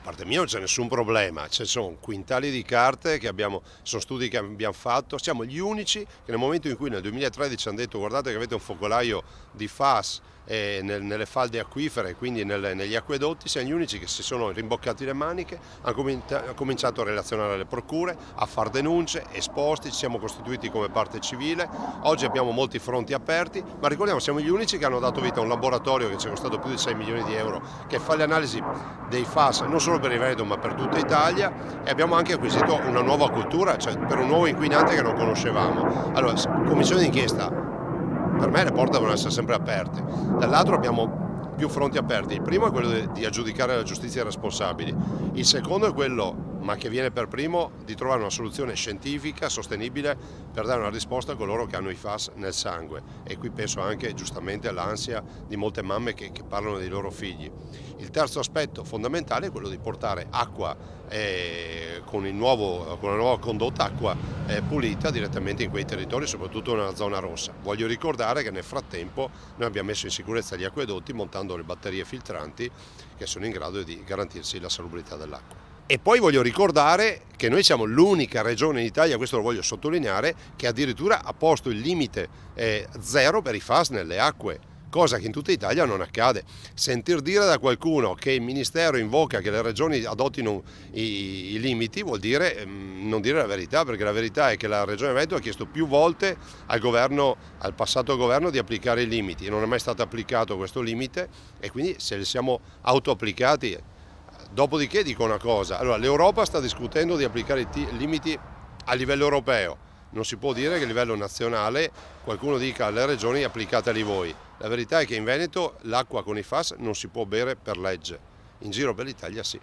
parte mia non c'è nessun problema, ci sono quintali di carte sono studi che abbiamo fatto, siamo gli unici che nel momento in cui nel 2013 hanno detto guardate che avete un focolaio di FAS nelle falde acquifere, quindi negli acquedotti, siamo gli unici che si sono rimboccati le maniche, hanno cominciato a relazionare alle procure, a far denunce, esposti, ci siamo costituiti come parte civile, oggi abbiamo molti fronti aperti, ma ricordiamo siamo gli unici che hanno dato vita a un laboratorio che ci è costato più di 6 milioni di euro, che fa le analisi dei FAS non solo per il Veneto ma per tutta Italia, e abbiamo anche acquisito una nuova cultura, cioè per un nuovo inquinante che non conoscevamo. Allora, commissione d'inchiesta, per me le porte devono essere sempre aperte, dall'altro abbiamo più fronti aperti. Il primo è quello di aggiudicare la giustizia ai responsabili, il secondo è quello, ma che viene per primo, di trovare una soluzione scientifica, sostenibile, per dare una risposta a coloro che hanno i FAS nel sangue, e qui penso anche giustamente all'ansia di molte mamme che parlano dei loro figli. Il terzo aspetto fondamentale è quello di portare acqua con una nuova condotta, acqua pulita direttamente in quei territori, soprattutto nella zona rossa. Voglio ricordare che nel frattempo noi abbiamo messo in sicurezza gli acquedotti montando le batterie filtranti che sono in grado di garantirsi la salubrità dell'acqua. E poi voglio ricordare che noi siamo l'unica regione in Italia, questo lo voglio sottolineare, che addirittura ha posto il limite zero per i FAS nelle acque, cosa che in tutta Italia non accade. Sentir dire da qualcuno che il Ministero invoca che le regioni adottino i limiti vuol dire non dire la verità, perché la verità è che la Regione Veneto ha chiesto più volte al passato governo di applicare i limiti e non è mai stato applicato questo limite, e quindi se li siamo autoapplicati. Dopodiché dico una cosa, allora l'Europa sta discutendo di applicare i limiti a livello europeo, non si può dire che a livello nazionale qualcuno dica alle regioni applicateli voi. La verità è che in Veneto l'acqua con i FAS non si può bere per legge, in giro per l'Italia sì.